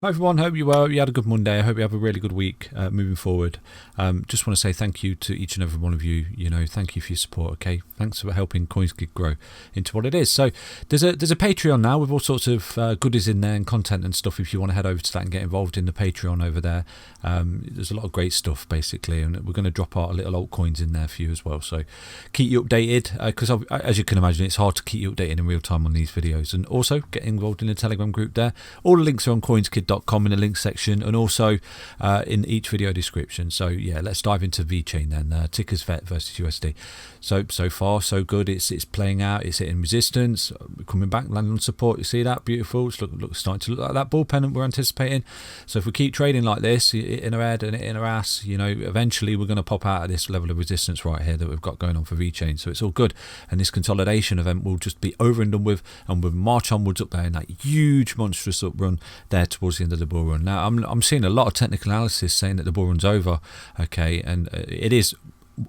Hi everyone, hope you had a good Monday. I hope you have a really good week moving forward. Just want to say thank you to each and every one of you. Thank you for your support. Okay, thanks for helping CoinsKid grow into what it is. So there's a Patreon now with all sorts of goodies in there and content and stuff. If you want to head over to that and get involved in the Patreon over there, there's a lot of great stuff basically, and we're going to drop our little altcoins in there for you as well. So keep you updated because as you can imagine, it's hard to keep you updated in real time on these videos. And also get involved in the Telegram group there. All the links are on CoinsKid.com in the links section and also in each video description. So yeah, let's dive into Vechain then. Tickers VET versus USD. So far so good. It's playing out. It's hitting resistance, coming back, landing on support. You see that? Beautiful. It's starting to look like that bull pennant we're anticipating. So if we keep trading like this, in our head and in our ass, eventually we're going to pop out of this level of resistance right here that we've got going on for Vechain. So it's all good, and this consolidation event will just be over and done with, and we'll march onwards up there in that huge monstrous up run there towards the end of the bull run. Now I'm seeing a lot of technical analysis saying that the bull run's over, okay, and it is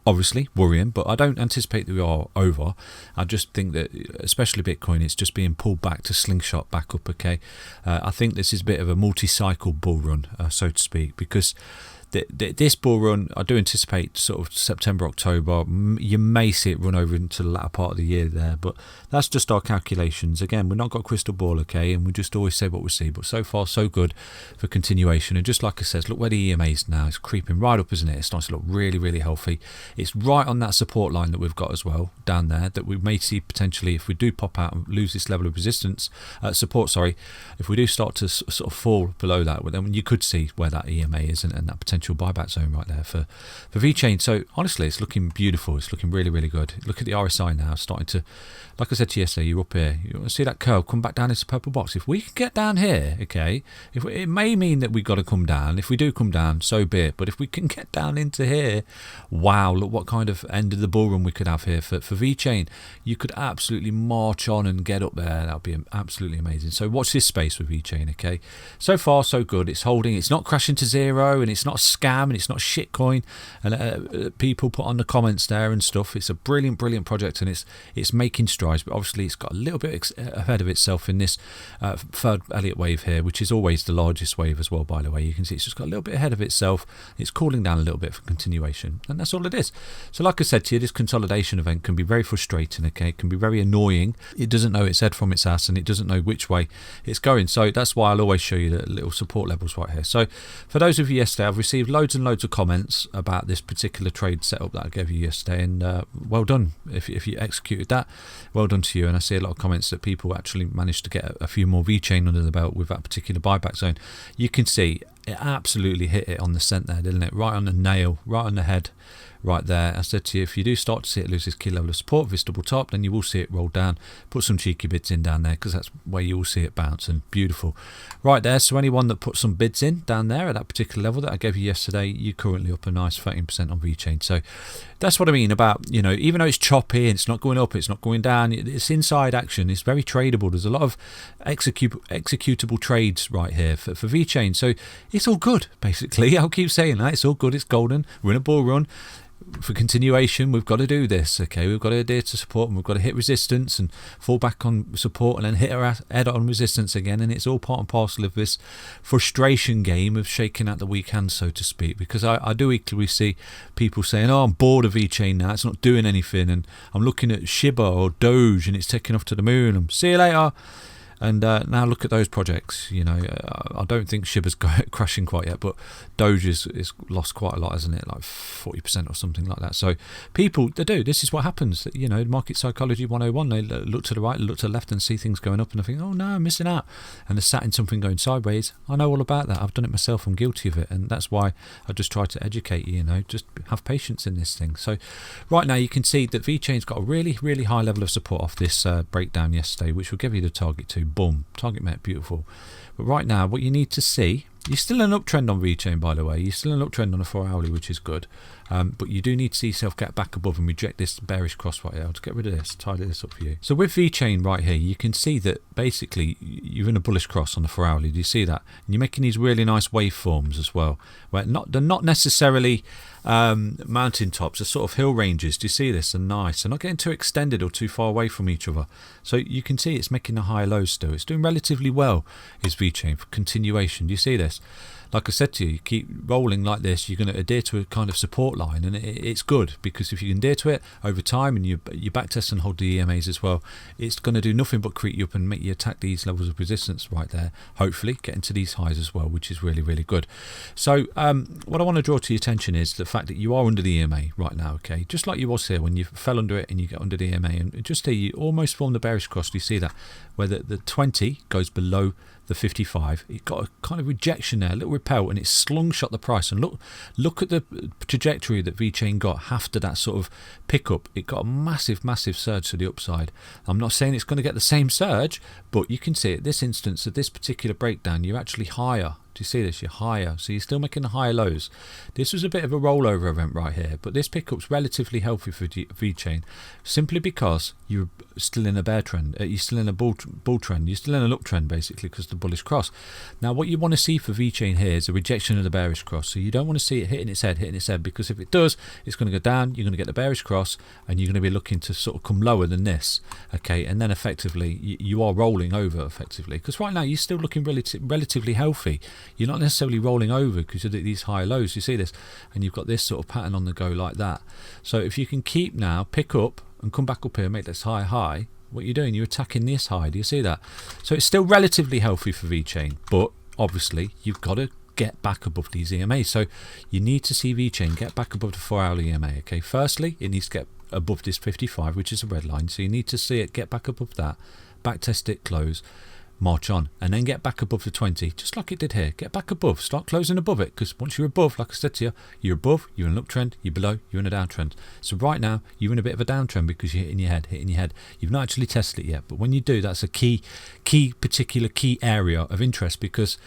obviously worrying, but I don't anticipate that we are over. I just think that especially Bitcoin, it's just being pulled back to slingshot back up. Okay, I think this is a bit of a multi-cycle bull run, so to speak, because this bull run, I do anticipate sort of September, October. You may see it run over into the latter part of the year there, but that's just our calculations. Again, we've not got a crystal ball, okay, and we just always say what we see. But so far, so good for continuation. And just like I said, look where the EMA is now. It's creeping right up, isn't it? It's starting to look really, really healthy. It's right on that support line that we've got as well down there that we may see potentially if we do pop out and lose this level of resistance, support. Sorry, if we do start to sort of fall below that, well, then you could see where that EMA is and that potential buyback zone right there for Vechain. So honestly, it's looking beautiful. It's looking really, really good. Look at the RSI now starting to, like I said to you yesterday, you're up here. You want to see that curve come back down into the purple box. If we can get down here, okay, it may mean that we've got to come down. If we do come down, so be it. But if we can get down into here, wow, look what kind of end of the bull run we could have here for Vechain. You could absolutely march on and get up there. That would be absolutely amazing. So watch this space with Vechain, okay? So far, so good. It's holding. It's not crashing to zero, and it's not a scam, and it's not shitcoin. And people put on the comments there and stuff. It's a brilliant, brilliant project, and it's making strides. But obviously, it's got a little bit ahead of itself in this third Elliott wave here, which is always the largest wave as well. By the way, you can see it's just got a little bit ahead of itself. It's cooling down a little bit for continuation, and that's all it is. So, like I said to you, this consolidation event can be very frustrating. Okay, it can be very annoying. It doesn't know its head from its ass, and it doesn't know which way it's going. So that's why I'll always show you the little support levels right here. So for those of you yesterday, I've received loads and loads of comments about this particular trade setup that I gave you yesterday, and well done if you executed that. Well done to you. And I see a lot of comments that people actually managed to get a few more Vechain under the belt with that particular buyback zone. You can see it absolutely hit it on the cent there, didn't it? Right on the nail, right on the head. Right there, I said to you, if you do start to see it lose this key level of support, this double top, then you will see it roll down. Put some cheeky bids in down there because that's where you will see it bounce, and beautiful. Right there, so anyone that put some bids in down there at that particular level that I gave you yesterday, you're currently up a nice 13% on Vechain. So that's what I mean about, even though it's choppy and it's not going up, it's not going down, it's inside action, it's very tradable. There's a lot of executable trades right here for Vechain. So it's all good, basically. I'll keep saying that. It's all good. It's golden. We're in a bull run. For continuation, we've got to do this, okay? We've got to adhere to support, and we've got to hit resistance and fall back on support and then hit our head on resistance again, and it's all part and parcel of this frustration game of shaking out the weak hand, so to speak, because I do equally see people saying, oh, I'm bored of Vechain now, it's not doing anything, and I'm looking at Shiba or Doge and it's taking off to the moon, and see you later. And now look at those projects. I don't think Shiba's crashing quite yet, but Doge is lost quite a lot, hasn't it? Like 40% or something like that. So people, they do. This is what happens. Market psychology 101. They look to the right, look to the left, and see things going up, and they think, oh no, I'm missing out. And they're sat in something going sideways. I know all about that. I've done it myself. I'm guilty of it, and that's why I just try to educate you. Just have patience in this thing. So right now you can see that Vechain's got a really, really high level of support off this breakdown yesterday, which will give you the target to. Boom, target met, beautiful. But right now, what you need to see, you're still an uptrend on Vechain, by the way. You're still an uptrend on a 4 hourly, which is good. but you do need to see yourself get back above and reject this bearish cross right here. I'll just get rid of this, tidy this up for you. So with Vechain right here, you can see that basically you're in a bullish cross on the 4 hourly. Do you see that? And you're making these really nice waveforms as well, where they're not necessarily mountain tops, are sort of hill ranges. Do you see this? They're nice. They're not getting too extended or too far away from each other. So you can see it's making the high lows still. It's doing relatively well, is Vechain, for continuation. Do you see this? Like I said to you keep rolling like this, you're going to adhere to a kind of support line, and it's good, because if you can adhere to it over time and you back test and hold the EMAs as well, it's going to do nothing but creep you up and make you attack these levels of resistance right there, hopefully get into these highs as well, which is really, really good. So what I want to draw to your attention is the fact that you are under the EMA right now, okay, just like you was here when you fell under it and you get under the EMA, and just here you almost formed the bearish cross. Do you see that, where the 20 goes below the 55? It got a kind of rejection there, a little repel, and it slungshot the price. And look at the trajectory that Vechain got after that sort of pickup. It got a massive surge to the upside. I'm not saying it's going to get the same surge, but you can see at this instance, at this particular breakdown, you're actually higher. Do you see this? You're higher, so you're still making the higher lows. This was a bit of a rollover event right here, but this pickup's relatively healthy for Vechain, simply because you're still in a bear trend. You're still in a bull trend. You're still in an uptrend, basically, because of the bullish cross. Now, what you want to see for Vechain here is a rejection of the bearish cross. So you don't want to see it hitting its head, because if it does, it's going to go down. You're going to get the bearish cross, and you're going to be looking to sort of come lower than this, okay? And then effectively, you are rolling over, effectively, because right now you're still looking relatively healthy. You're not necessarily rolling over because of these high lows. You see this, and you've got this sort of pattern on the go like that. So if you can keep now, pick up and come back up here, make this high, what you're doing, you're attacking this high. Do you see that? So it's still relatively healthy for Vechain, but obviously you've got to get back above these EMAs. So you need to see Vechain get back above the 4 hourly EMA. Okay, firstly, it needs to get above this 55, which is a red line. So you need to see it get back above that, back test it, close, march on, and then get back above the 20, just like it did here. Get back above, start closing above it, because once you're above, like I said to you, you're above, you're in an uptrend, you're below, you're in a downtrend. So right now you're in a bit of a downtrend because you're hitting your head. You've not actually tested it yet, but when you do, that's a key area of interest, because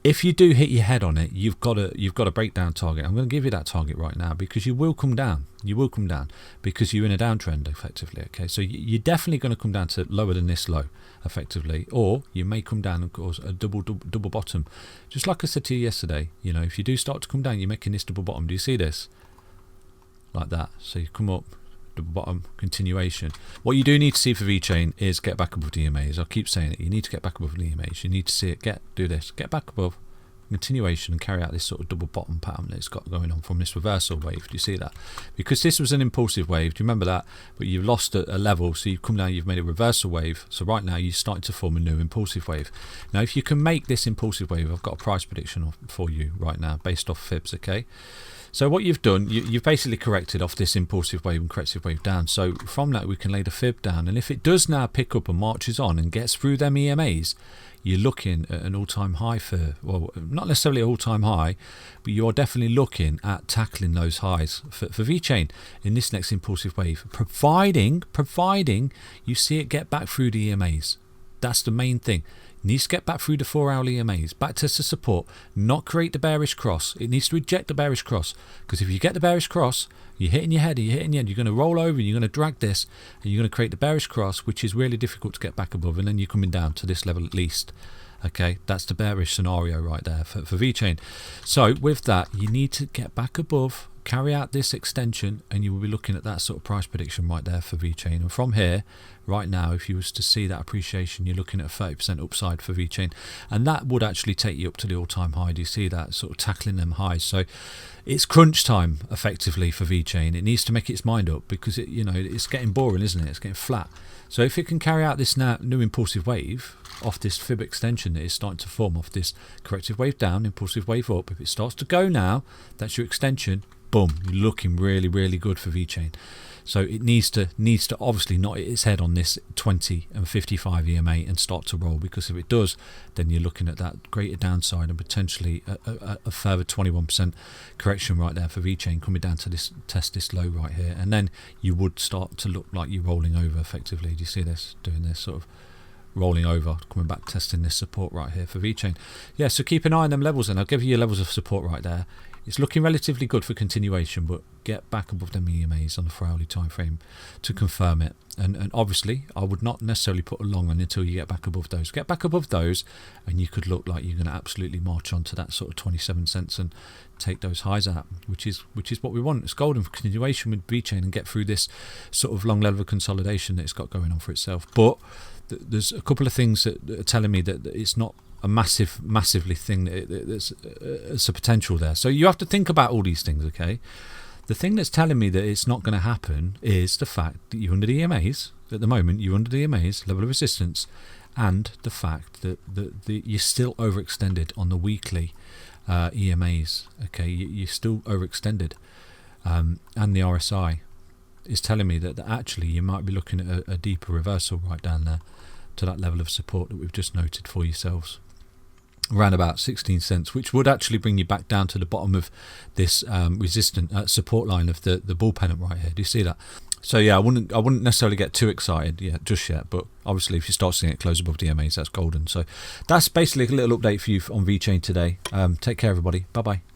if you do hit your head on it, you've got a breakdown target. I'm going to give you that target right now, because you will come down. You will come down because you're in a downtrend, effectively. Okay, so you're definitely going to come down to lower than this low, effectively, or you may come down and cause a double bottom. Just like I said to you yesterday, if you do start to come down, you're making this double bottom. Do you see this? Like that. So you come up, double bottom, continuation. What you do need to see for Vechain is get back above the EMAs. I'll keep saying it. You need to get back above the EMAs. You need to see it do this, get back above, continuation, and carry out this sort of double bottom pattern that it's got going on from this reversal wave. Do you see that? Because this was an impulsive wave. Do you remember that? But you've lost a level, so you've come down, you've made a reversal wave. So right now you're starting to form a new impulsive wave. Now, if you can make this impulsive wave, I've got a price prediction for you right now based off fibs, okay? So what you've done, you've basically corrected off this impulsive wave and corrective wave down. So from that, we can lay the fib down. And if it does now pick up and marches on and gets through them EMAs, you're looking at an all-time high for, well, not necessarily an all-time high, but you are definitely looking at tackling those highs for Vechain in this next impulsive wave, providing you see it get back through the EMAs. That's the main thing. It needs to get back through the 4 hourly EMAs, back test the support, not create the bearish cross. It needs to reject the bearish cross, because if you get the bearish cross, you're hitting your head, you're going to roll over, you're going to drag this, and you're going to create the bearish cross, which is really difficult to get back above, and then you're coming down to this level at least. Okay, that's the bearish scenario right there for Vechain. So with that, you need to get back above, carry out this extension, and you will be looking at that sort of price prediction right there for Vechain. And from here, right now, if you was to see that appreciation, you're looking at a 30% upside for Vechain, and that would actually take you up to the all-time high. Do you see that? Sort of tackling them highs. So it's crunch time, effectively, for Vechain. It needs to make its mind up, because it's getting boring, isn't it? It's getting flat. So if it can carry out this new impulsive wave off this fib extension that is starting to form off this corrective wave down, impulsive wave up, if it starts to go now, that's your extension. Boom, you're looking really, really good for Vechain. So it needs to obviously not hit its head on this 20 and 55 EMA and start to roll, because if it does, then you're looking at that greater downside and potentially a further 21% correction right there for Vechain, coming down to this test this low right here, and then you would start to look like you're rolling over effectively. Do you see this? Doing this sort of rolling over, coming back, testing this support right here for Vechain. Yeah, so keep an eye on them levels, and I'll give you your levels of support right there. It's looking relatively good for continuation, but get back above them EMAs on the 4-hourly time frame to confirm it. And obviously, I would not necessarily put a long on until you get back above those. Get back above those, and you could look like you're going to absolutely march on to that sort of 27 cents and take those highs out, which is what we want. It's golden for continuation with Vechain and get through this sort of long level of consolidation that it's got going on for itself. But there's a couple of things that are telling me that it's not a massively thing. There's a potential there. So you have to think about all these things, okay? The thing that's telling me that it's not going to happen is the fact that you're under the EMAs. At the moment, you're under the EMAs, level of resistance, and the fact that you're still overextended on the weekly EMAs, okay? You're still overextended. And the RSI is telling me that actually you might be looking at a deeper reversal right down there to that level of support that we've just noted for yourselves, around about 16 cents, which would actually bring you back down to the bottom of this resistant support line of the bull pennant right here. Do you see that? So yeah, I wouldn't necessarily get too excited just yet, but obviously if you start seeing it close above the EMAs, that's golden. So that's basically a little update for you on Vechain today. Take care, everybody. Bye bye.